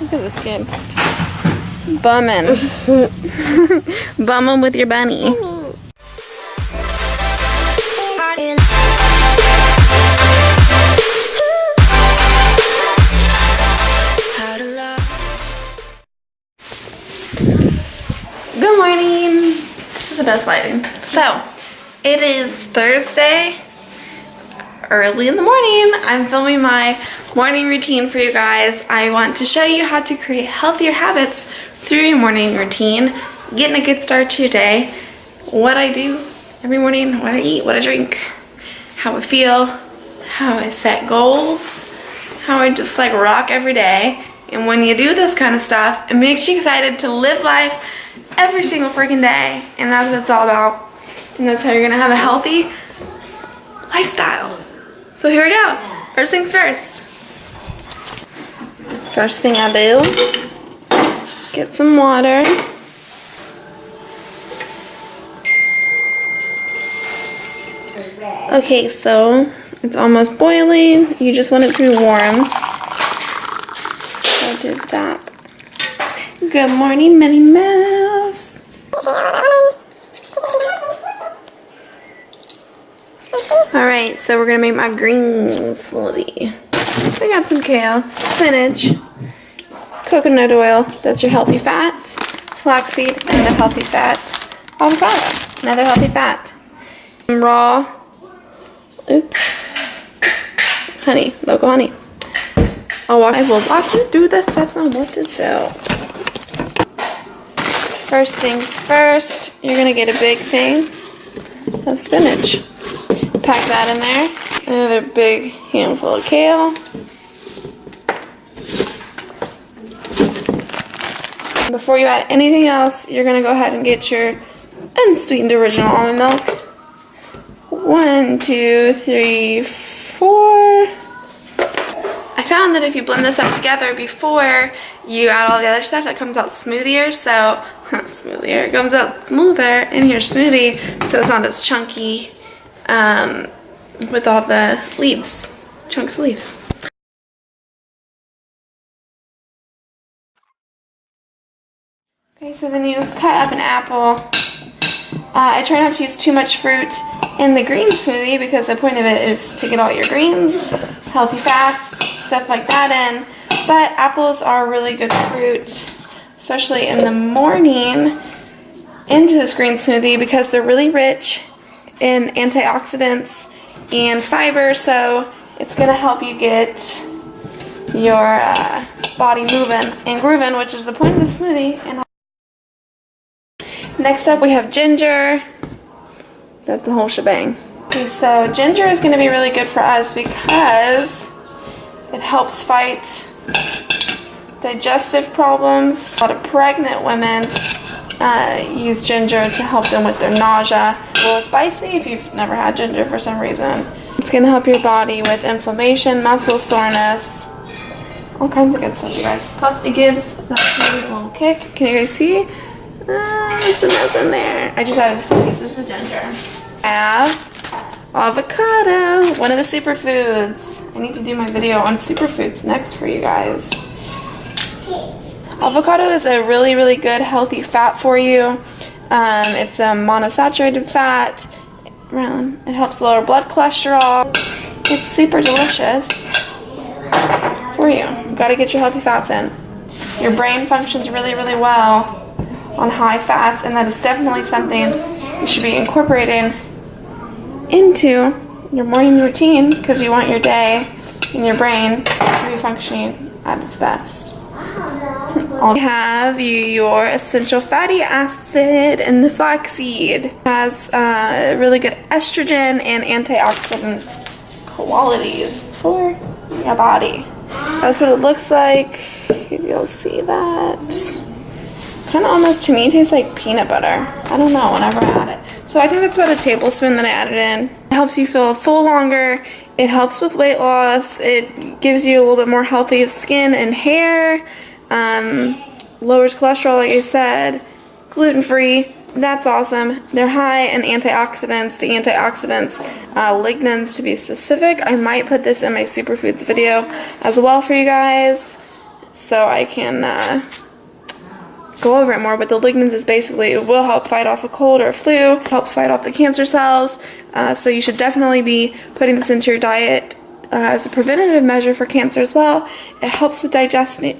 Look at this kid. Bumming. Bumming with your bunny. Good morning. This is the best lighting. So, it is Thursday, early in the morning. I'm filming my morning routine for you guys. I want to show you how to create healthier habits through your morning routine, getting a good start to your day, what I do every morning, what I eat, what I drink, how I feel, how I set goals, how I just like rock every day. And when you do this kind of stuff, it makes you excited to live life every single freaking day. And that's what it's all about. And that's how you're gonna have a healthy lifestyle. So here we go. First things first. First thing I do, get some water. Okay, so it's almost boiling. You just want it to be warm. So do that. Good morning, Minnie Mouse. Alright, so we're gonna make my green smoothie. We got some kale, spinach, coconut oil, that's your healthy fat, flaxseed, another healthy fat, avocado, another healthy fat, raw, honey, local honey. I will walk you through the steps on what to do. First things first, you're gonna get a big thing of spinach. Pack that in there. Another big handful of kale. Before you add anything else, you're gonna go ahead and get your unsweetened original almond milk. 1, 2, 3, 4. I found that if you blend this up together before you add all the other stuff, it comes out smoothier. So it comes out smoother in your smoothie, so it's not as chunky with all the leaves, chunks of leaves. Okay, so then you cut up an apple. I try not to use too much fruit in the green smoothie because the point of it is to get all your greens, healthy fats, stuff like that in. But apples are really good fruit, especially in the morning, into this green smoothie because they're really rich in antioxidants and fiber, so it's going to help you get your body moving and grooving, which is the point of the smoothie. And next up we have ginger. That's the whole shebang. Okay, so ginger is going to be really good for us because it helps fight digestive problems. A lot of pregnant women use ginger to help them with their nausea. A little spicy if you've never had ginger for some reason. It's going to help your body with inflammation, muscle soreness, all kinds of good stuff, you guys. Plus, it gives the smoothie a little kick. Can you guys see? There's a mess in there. I just added a few pieces of ginger. I have avocado, one of the superfoods. I need to do my video on superfoods next for you guys. Avocado is a really, really good healthy fat for you. It's a monosaturated fat. It helps lower blood cholesterol. It's super delicious for you. You've got to get your healthy fats in. Your brain functions really, really well on high fats, and that is definitely something you should be incorporating into your morning routine because you want your day and your brain to be functioning at its best. You have your essential fatty acid and the flaxseed. It has really good estrogen and antioxidant qualities for your body. That's what it looks like. If you'll see that. Kind of almost, to me, tastes like peanut butter. I don't know, whenever I add it. So I think that's about a tablespoon that I added in. It helps you feel full longer. It helps with weight loss. It gives you a little bit more healthy skin and hair. Lowers cholesterol, like I said. Gluten-free. That's awesome. They're high in antioxidants. The antioxidants, lignans to be specific. I might put this in my superfoods video as well for you guys. so I can go over it more. But the lignans is basically, it will help fight off a cold or a flu, helps fight off the cancer cells, so you should definitely be putting this into your diet as a preventative measure for cancer as well. It helps with digesting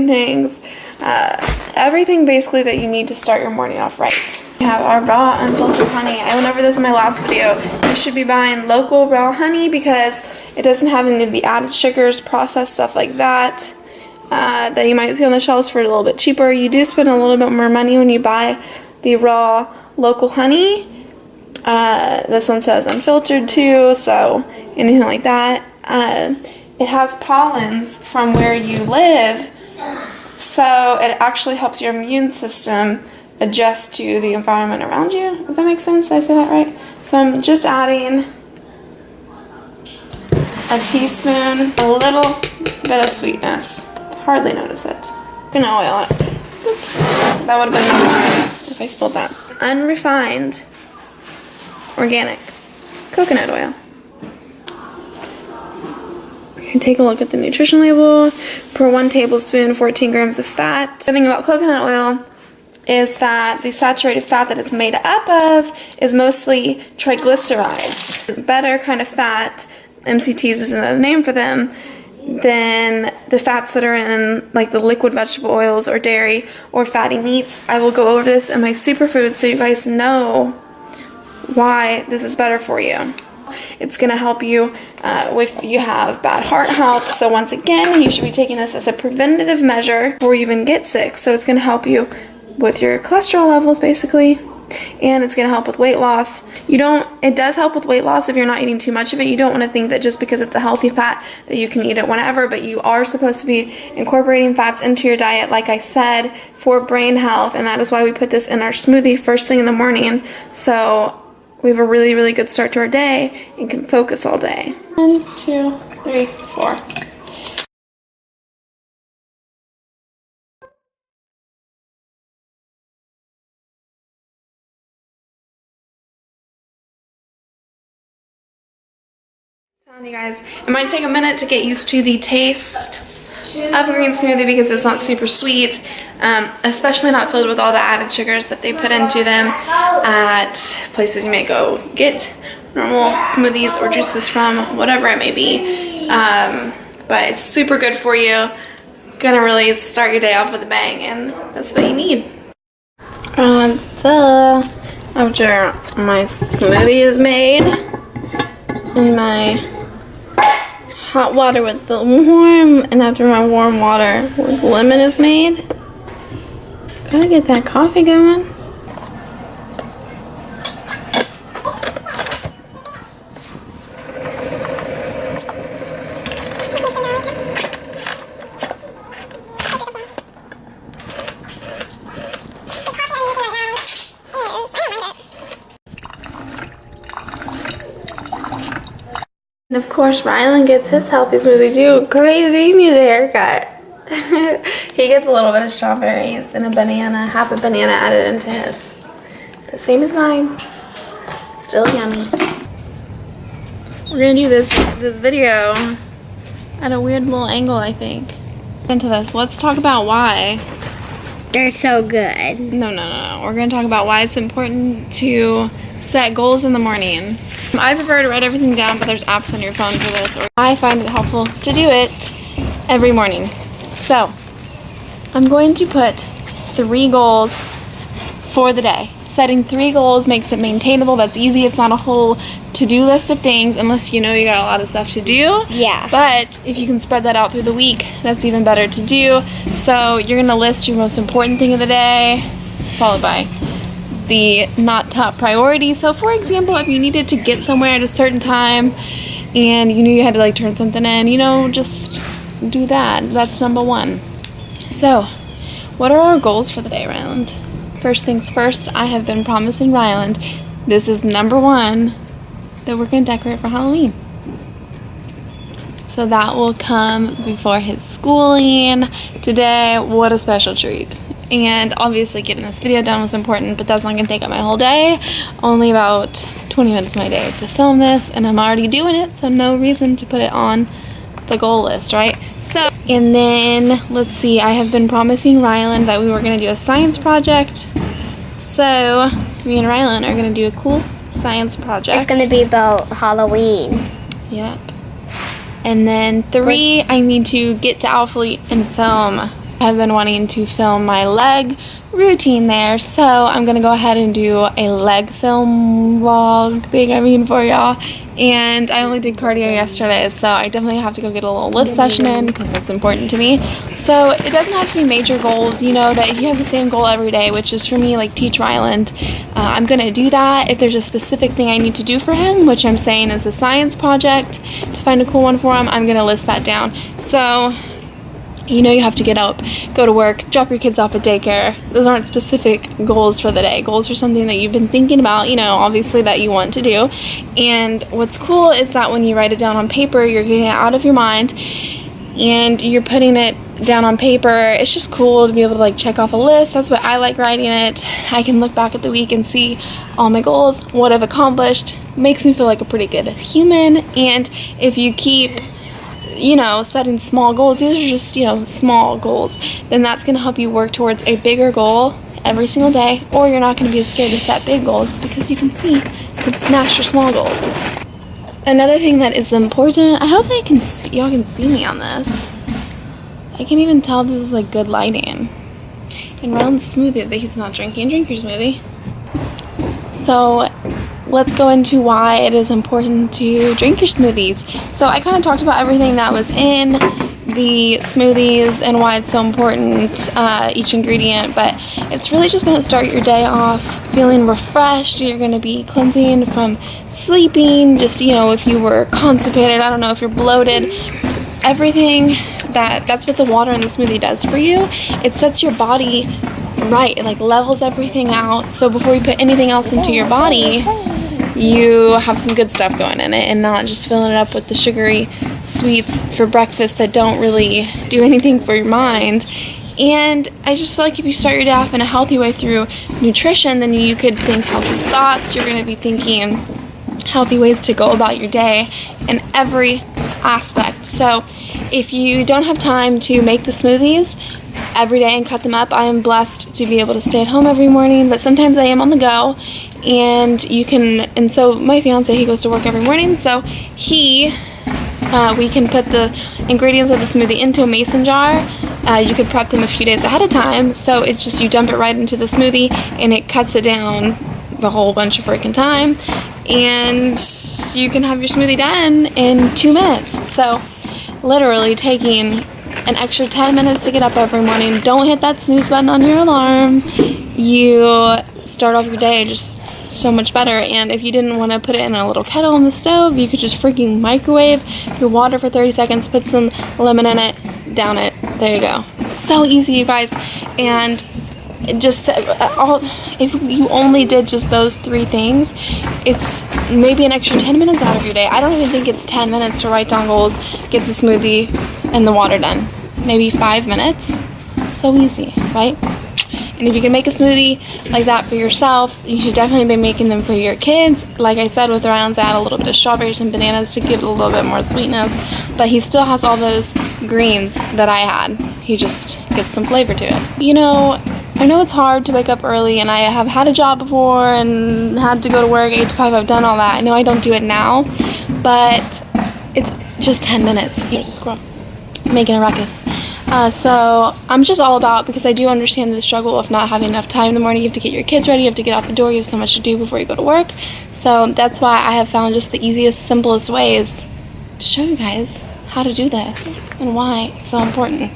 things, everything basically that you need to start your morning off right. We have our raw unfiltered honey. I went over this in my last video. You should be buying local raw honey because it doesn't have any of the added sugars, processed stuff like that, that you might see on the shelves for a little bit cheaper. You do spend a little bit more money when you buy the raw local honey. This one says unfiltered too, so anything like that. It has pollens from where you live, so it actually helps your immune system adjust to the environment around you, if that makes sense. Did I say that right? So I'm just adding a teaspoon, a little bit of sweetness. Hardly notice it. Gonna oil it. That would have been nice if I spilled that. Unrefined organic coconut oil. You can take a look at the nutrition label. Per 1 tablespoon, 14 grams of fat. The thing about coconut oil is that the saturated fat that it's made up of is mostly triglycerides. Better kind of fat, MCTs is another name for them, than the fats that are in like the liquid vegetable oils or dairy or fatty meats. I will go over this in my superfoods so you guys know why this is better for you. It's going to help you if you have bad heart health. So once again, you should be taking this as a preventative measure before you even get sick. So it's going to help you with your cholesterol levels basically, and it's going to help with weight loss. It does help with weight loss if you're not eating too much of it. You don't want to think that just because it's a healthy fat that you can eat it whenever, but you are supposed to be incorporating fats into your diet, like I said, for brain health, and that is why we put this in our smoothie first thing in the morning, so we have a really, really good start to our day and can focus all day. 1, 2, 3, 4. Telling you guys, it might take a minute to get used to the taste of a green smoothie because it's not super sweet, especially not filled with all the added sugars that they put into them at places you may go get normal smoothies or juices from, whatever it may be. But it's super good for you. Gonna really start your day off with a bang, and that's what you need. After my smoothie is made in my hot water with the warm, and after my warm water with lemon is made, gotta get that coffee going. And of course, Rylan gets his healthy smoothie too. Crazy, he needs a haircut. He gets a little bit of strawberries and a banana, half a banana added into his. The same as mine. Still yummy. We're gonna do this video at a weird little angle, I think. Into this, let's talk about why. They're so good. No. We're gonna talk about why it's important to set goals in the morning. I prefer to write everything down, but there's apps on your phone for this. Or I find it helpful to do it every morning. So, I'm going to put 3 goals for the day. Setting 3 goals makes it maintainable. That's easy. It's not a whole to-do list of things unless you know you got a lot of stuff to do. Yeah. But if you can spread that out through the week, that's even better to do. So you're going to list your most important thing of the day, followed by the not top priority. So for example, if you needed to get somewhere at a certain time and you knew you had to like turn something in, just do that. That's number 1. So what are our goals for the day, Ryland? First things first, I have been promising Ryland this is number 1 that we're going to decorate for Halloween. So that will come before his schooling. Today, what a special treat. And obviously getting this video done was important, but that's not going to take up my whole day. Only about 20 minutes of my day to film this, and I'm already doing it, so no reason to put it on the goal list, right? So And then, let's see, I have been promising Ryland that we were going to do a science project. So, me and Ryland are going to do a cool science project. It's going to be about Halloween. Yep. And then 3, I need to get to Alphalete and film. I've been wanting to film my leg routine there, so I'm gonna go ahead and do a leg film vlog thing for y'all. And I only did cardio yesterday, so I definitely have to go get a little lift session in because that's important to me. So it doesn't have to be major goals, you know, that if you have the same goal every day, which is for me like teach Ryland, I'm gonna do that. If there's a specific thing I need to do for him, which I'm saying is a science project, to find a cool one for him, I'm gonna list that down. So you know you have to get up, go to work, drop your kids off at daycare. Those aren't specific goals for the day. Goals are something that you've been thinking about, you know, obviously that you want to do. And what's cool is that when you write it down on paper, you're getting it out of your mind and you're putting it down on paper. It's just cool to be able to like check off a list. That's what I like writing it. I can look back at the week and see all my goals, what I've accomplished. Makes me feel like a pretty good human. And if you keep, you know, setting small goals, these are just, you know, small goals, then that's going to help you work towards a bigger goal every single day, or you're not going to be as scared to set big goals because you can see you can smash your small goals. Another thing that is important, I hope y'all can see me on this. I can even tell this is like good lighting. And Ryland's smoothie that he's not drinking. Drink your smoothie. So let's go into why it is important to drink your smoothies. So I kind of talked about everything that was in the smoothies and why it's so important, each ingredient, but it's really just going to start your day off feeling refreshed. You're going to be cleansing from sleeping, just, you know, if you were constipated, I don't know, if you're bloated, everything that's what the water in the smoothie does for you. It sets your body right, it like levels everything out, so before you put anything else into your body, you have some good stuff going in it and not just filling it up with the sugary sweets for breakfast that don't really do anything for your mind. And I just feel like if you start your day off in a healthy way through nutrition, then you could think healthy thoughts. You're going to be thinking healthy ways to go about your day in every aspect. So if you don't have time to make the smoothies every day and cut them up, I am blessed to be able to stay at home every morning, but sometimes I am on the go. And so my fiance, he goes to work every morning, so we can put the ingredients of the smoothie into a mason jar. You could prep them a few days ahead of time, so it's just you dump it right into the smoothie and it cuts it down a whole bunch of freaking time, and you can have your smoothie done in 2 minutes. So literally taking an extra 10 minutes to get up every morning. Don't hit that snooze button on your alarm. You start off your day just so much better. And if you didn't want to put it in a little kettle on the stove, you could just freaking microwave your water for 30 seconds, put some lemon in it, down it. There you go. So easy, you guys. And just if you only did just those 3 things, it's maybe an extra 10 minutes out of your day. I don't even think it's 10 minutes to write down goals, get the smoothie and the water done. Maybe 5 minutes. So easy, right? And if you can make a smoothie like that for yourself, you should definitely be making them for your kids. Like I said, with Ryland's, I add a little bit of strawberries and bananas to give it a little bit more sweetness, but he still has all those greens that I had. He just gets some flavor to it. You know, I know it's hard to wake up early, and I have had a job before and had to go to work 8 to 5. I've done all that. I know I don't do it now, but it's just 10 minutes. You know, just squirrel making a ruckus. So I'm just all about, because I do understand the struggle of not having enough time in the morning. You have to get your kids ready, you have to get out the door, you have so much to do before you go to work. So that's why I have found just the easiest, simplest ways to show you guys how to do this and why it's so important.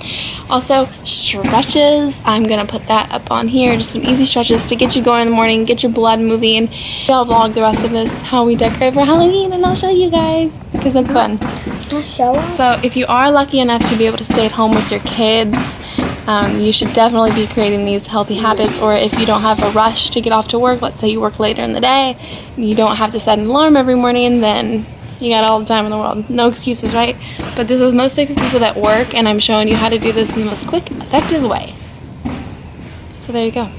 Also, stretches. I'm gonna put that up on here, just some easy stretches to get you going in the morning, get your blood moving. I'll vlog the rest of this, how we decorate for Halloween, and I'll show you guys, because that's fun. Show us. So if you are lucky enough to be able to stay at home with your kids, you should definitely be creating these healthy habits. Or if you don't have a rush to get off to work, let's say you work later in the day, you don't have to set an alarm every morning, then you got all the time in the world. No excuses, right? But this is mostly for people that work, and I'm showing you how to do this in the most quick, effective way. So there you go.